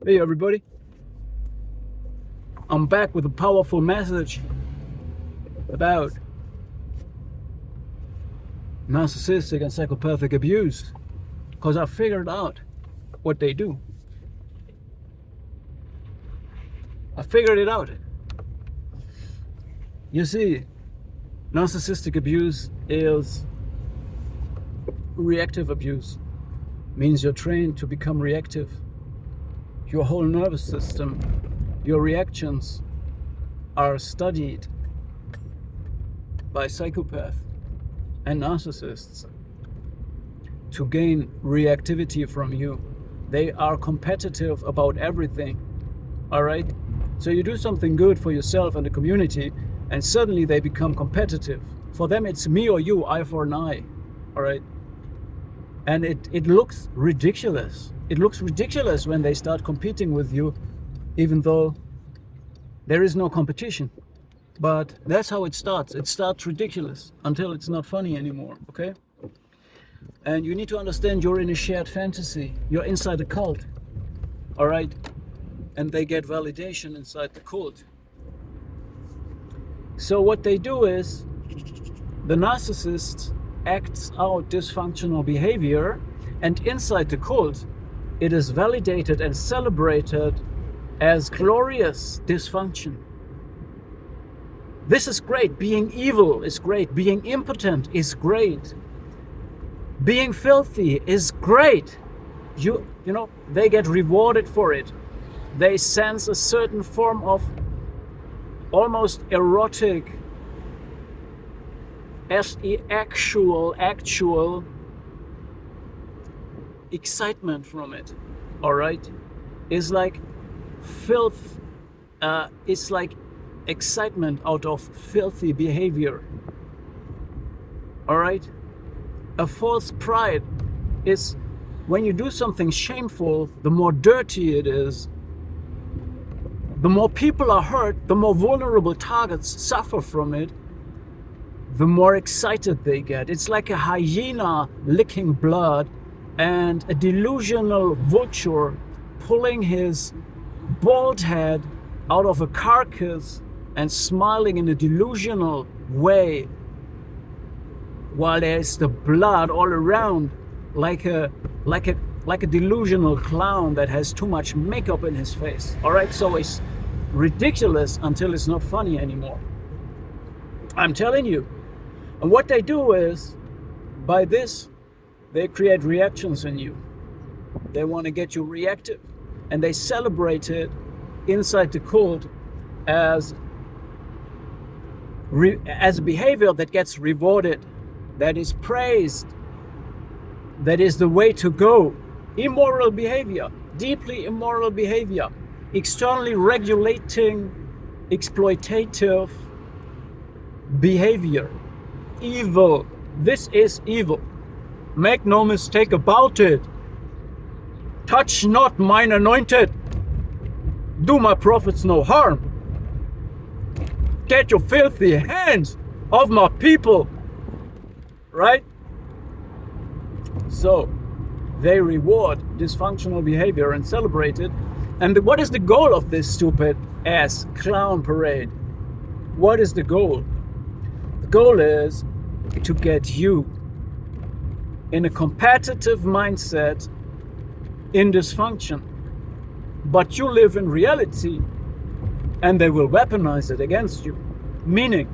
Hey everybody, I'm back with a powerful message about narcissistic and psychopathic abuse, because I figured out what they do. I figured it out. You see, narcissistic abuse is reactive abuse. Means you're trained to become reactive. Your whole nervous system, your reactions are studied by psychopaths and narcissists to gain reactivity from you. They are competitive about everything, all right? So you do something good for yourself and the community, and suddenly they become competitive. For them, it's me or you, eye for an eye, all right? And it looks ridiculous. It looks ridiculous when they start competing with you, even though there is no competition. But that's how it starts. It starts ridiculous until it's not funny anymore, okay? And you need to understand you're in a shared fantasy. You're inside a cult, all right? And they get validation inside the cult. So what they do is, the narcissist acts out dysfunctional behavior, and inside the cult, it is validated and celebrated as glorious dysfunction. This is great. Being evil is great. Being impotent is great. Being filthy is great. You know, they get rewarded for it. They sense a certain form of almost erotic, actual excitement from it, all right? It's like filth, it's like excitement out of filthy behavior, all right? A false pride is when you do something shameful, the more dirty it is, the more people are hurt, the more vulnerable targets suffer from it, the more excited they get. It's like a hyena licking blood and a delusional vulture pulling his bald head out of a carcass and smiling in a delusional way while there's the blood all around, like a delusional clown that has too much makeup in his face. All right, so it's ridiculous until it's not funny anymore. I'm telling you. And what they do is, by this, they create reactions in you. They want to get you reactive, and they celebrate it inside the cult as a behavior that gets rewarded, that is praised, that is the way to go. Immoral behavior, deeply immoral behavior, externally regulating, exploitative behavior. Evil. This is evil. Make no mistake about it. Touch not mine anointed. Do my prophets no harm. Get your filthy hands off my people. Right? So, they reward dysfunctional behavior and celebrate it. And what is the goal of this stupid ass clown parade? What is the goal? The goal is to get you in a competitive mindset in dysfunction. But you live in reality, and they will weaponize it against you. Meaning,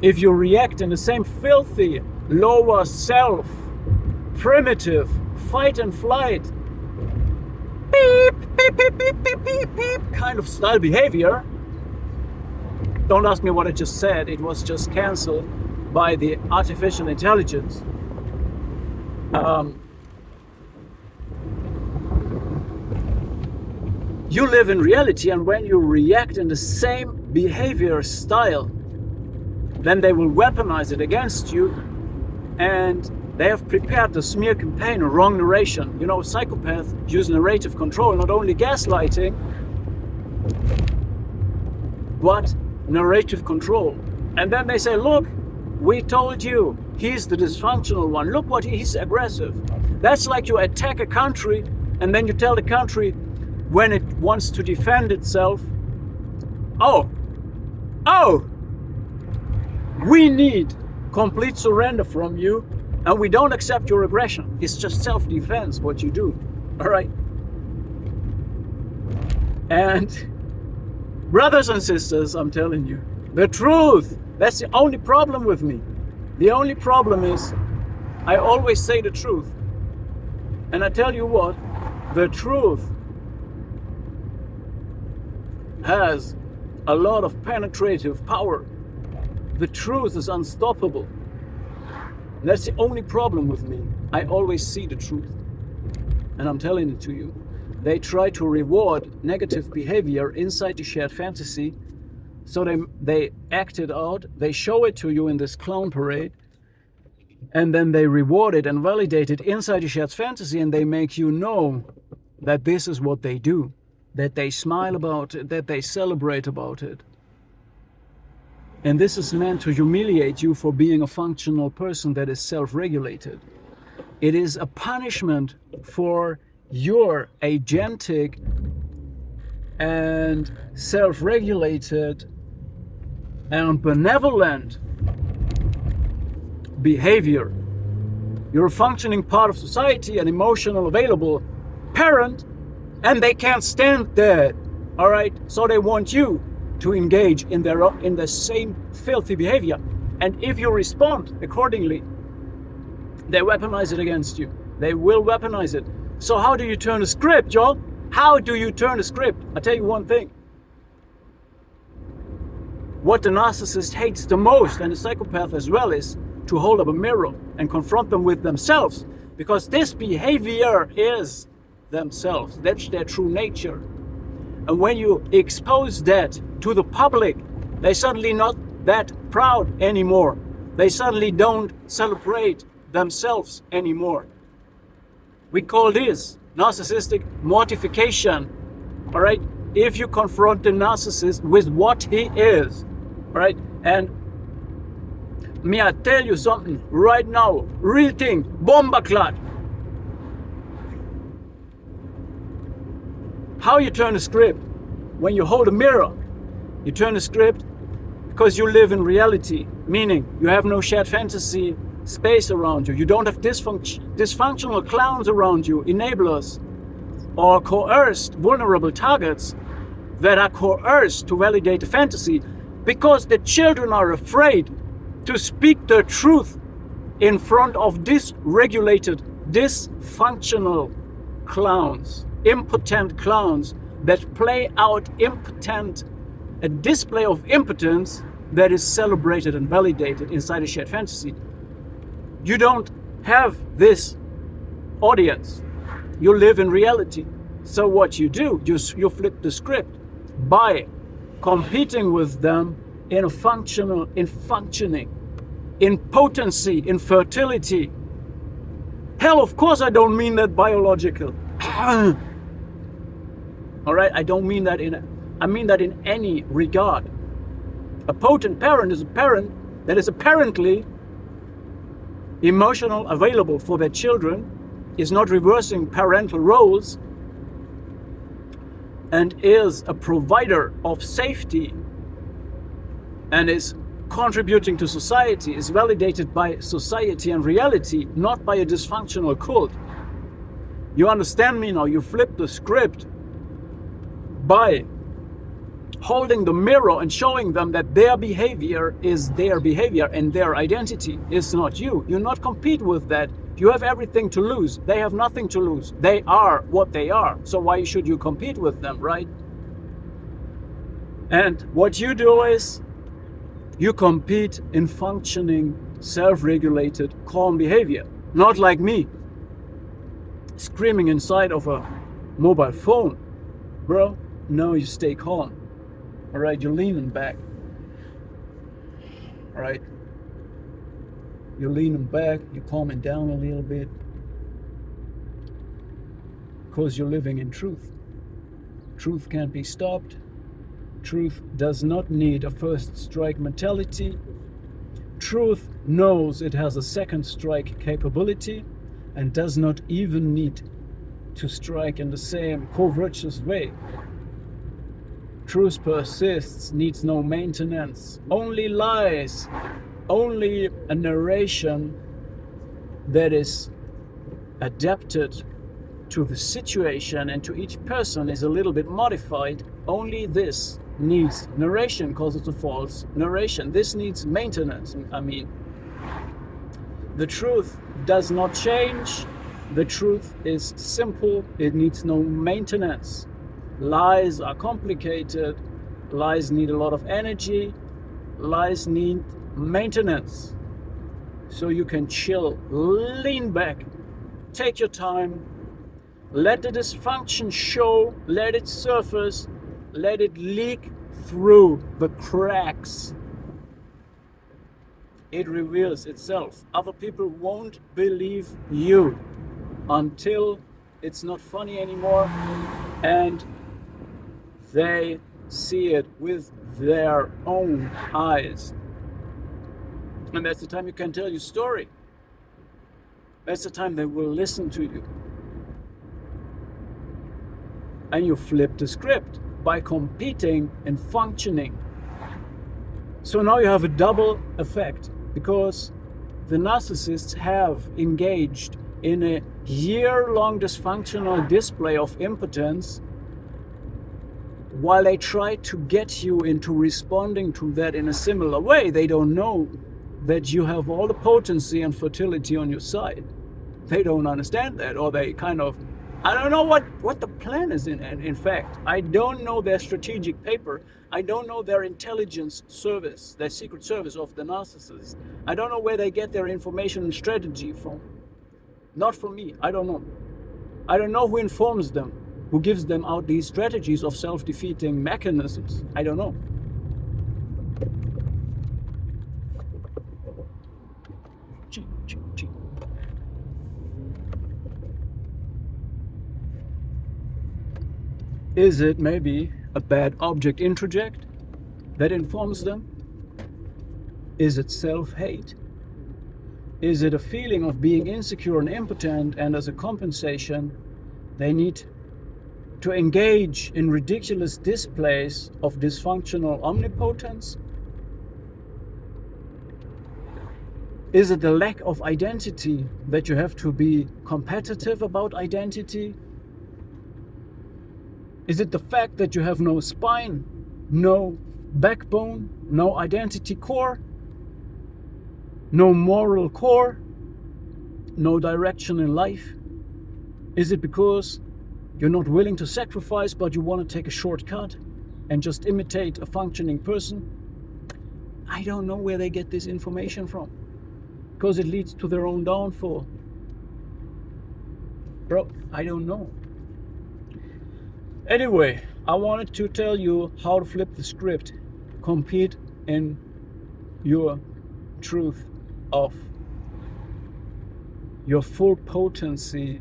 if you react in the same filthy, lower self, primitive, fight and flight, beep, beep, beep, beep, beep, beep, beep, kind of style behavior, don't ask me what I just said, it was just cancelled by the artificial intelligence. You live in reality, and when you react in the same behavior style, then they will weaponize it against you, and they have prepared the smear campaign, a wrong narration. You know, psychopaths use narrative control, not only gaslighting, but narrative control. And then they say, look, we told you, he's the dysfunctional one. Look what he's aggressive. That's like you attack a country, and then you tell the country, when it wants to defend itself, oh, we need complete surrender from you, and we don't accept your aggression. It's just self-defense, what you do, all right? And brothers and sisters, I'm telling you, the truth, that's the only problem with me. The only problem is I always say the truth. And I tell you what, the truth has a lot of penetrative power. The truth is unstoppable. That's the only problem with me. I always see the truth. And I'm telling it to you. They try to reward negative behavior inside the shared fantasy. So they act it out. They show it to you in this clown parade. And then they reward it and validate it inside the shared fantasy. And they make you know that this is what they do. That they smile about it. That they celebrate about it. And this is meant to humiliate you for being a functional person that is self-regulated. It is a punishment for your agentic and self-regulated and benevolent behavior. You're a functioning part of society, an emotional, available parent, and they can't stand that, all right? So they want you to engage in the same filthy behavior. And if you respond accordingly, they weaponize it against you. They will weaponize it. So how do you turn a script, y'all? How do you turn a script? I'll tell you one thing. What the narcissist hates the most, and the psychopath as well, is to hold up a mirror and confront them with themselves. Because this behavior is themselves. That's their true nature. And when you expose that to the public, they suddenly not that proud anymore. They suddenly don't celebrate themselves anymore. We call this narcissistic mortification, all right? If you confront the narcissist with what he is, all right? And may I tell you something right now, real thing, bomba clot. How you turn a script? When you hold a mirror, you turn a script because you live in reality, meaning you have no shared fantasy space around you. You don't have dysfunctional clowns around you, enablers, or coerced vulnerable targets that are coerced to validate the fantasy, because the children are afraid to speak the truth in front of dysregulated, dysfunctional clowns, impotent clowns that play out a display of impotence that is celebrated and validated inside a shared fantasy. You don't have this audience. You live in reality. So what you do, you flip the script by competing with them in functioning, in potency, in fertility. Hell, of course I don't mean that biological. All right, I don't mean that I mean that in any regard. A potent parent is a parent that is apparently emotional, available for their children, is not reversing parental roles, and is a provider of safety, and is contributing to society, is validated by society and reality, not by a dysfunctional cult. You understand me now? You flip the script by holding the mirror and showing them that their behavior is their behavior and their identity is not you. You not compete with that. You have everything to lose. They have nothing to lose. They are what they are. So why should you compete with them, right? And what you do is you compete in functioning, self-regulated, calm behavior. Not like me, screaming inside of a mobile phone. Bro, no, you stay calm. All right, you're leaning back. All right, you're leaning back, you're calming down a little bit, because you're living in truth. Truth can't be stopped. Truth does not need a first strike mentality. Truth knows it has a second strike capability and does not even need to strike in the same covertous way. Truth persists, needs no maintenance, only lies, only a narration that is adapted to the situation and to each person is a little bit modified. Only this needs narration because it's a false narration. This needs maintenance. I mean, the truth does not change. The truth is simple. It needs no maintenance. Lies are complicated. Lies need a lot of energy. Lies need maintenance. So you can chill, lean back, take your time, let the dysfunction show, let it surface, let it leak through the cracks. It reveals itself. Other people won't believe you until it's not funny anymore and they see it with their own eyes. And that's the time you can tell your story. That's the time they will listen to you. And you flip the script by competing and functioning. So now you have a double effect, because the narcissists have engaged in a year-long dysfunctional display of impotence while they try to get you into responding to that in a similar way. They don't know that you have all the potency and fertility on your side. They don't understand that, or they kind of, I don't know what the plan is in fact. I don't know their strategic paper. I don't know their intelligence service, their secret service of the narcissist. I don't know where they get their information and strategy from. Not from me, I don't know. I don't know who informs them, who gives them out these strategies of self-defeating mechanisms. I don't know. Is it maybe a bad object introject that informs them? Is it self-hate? Is it a feeling of being insecure and impotent, and as a compensation they need to engage in ridiculous displays of dysfunctional omnipotence? Is it the lack of identity that you have to be competitive about identity? Is it the fact that you have no spine, no backbone, no identity core, no moral core, no direction in life? Is it because you're not willing to sacrifice, but you want to take a shortcut and just imitate a functioning person? I don't know where they get this information from, because it leads to their own downfall. Bro, I don't know. Anyway, I wanted to tell you how to flip the script, compete in your truth of your full potency,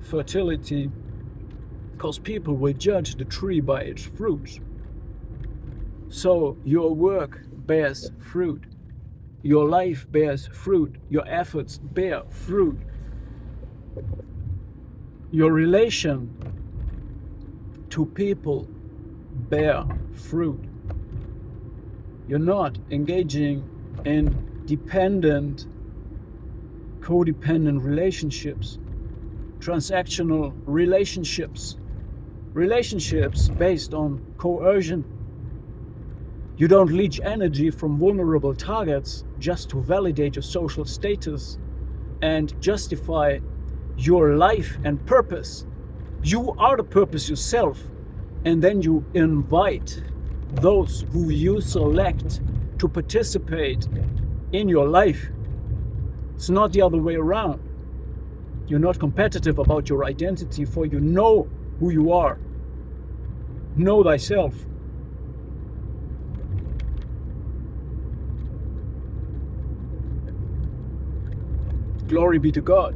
fertility, because people will judge the tree by its fruits. So your work bears fruit, your life bears fruit, your efforts bear fruit, your relation to people bear fruit. You're not engaging in dependent, codependent relationships, transactional relationships, relationships based on coercion. You don't leech energy from vulnerable targets just to validate your social status and justify your life and purpose. You are the purpose yourself, and then you invite those who you select to participate in your life. It's not the other way around. You're not competitive about your identity, for you know who you are. Know thyself. Glory be to God.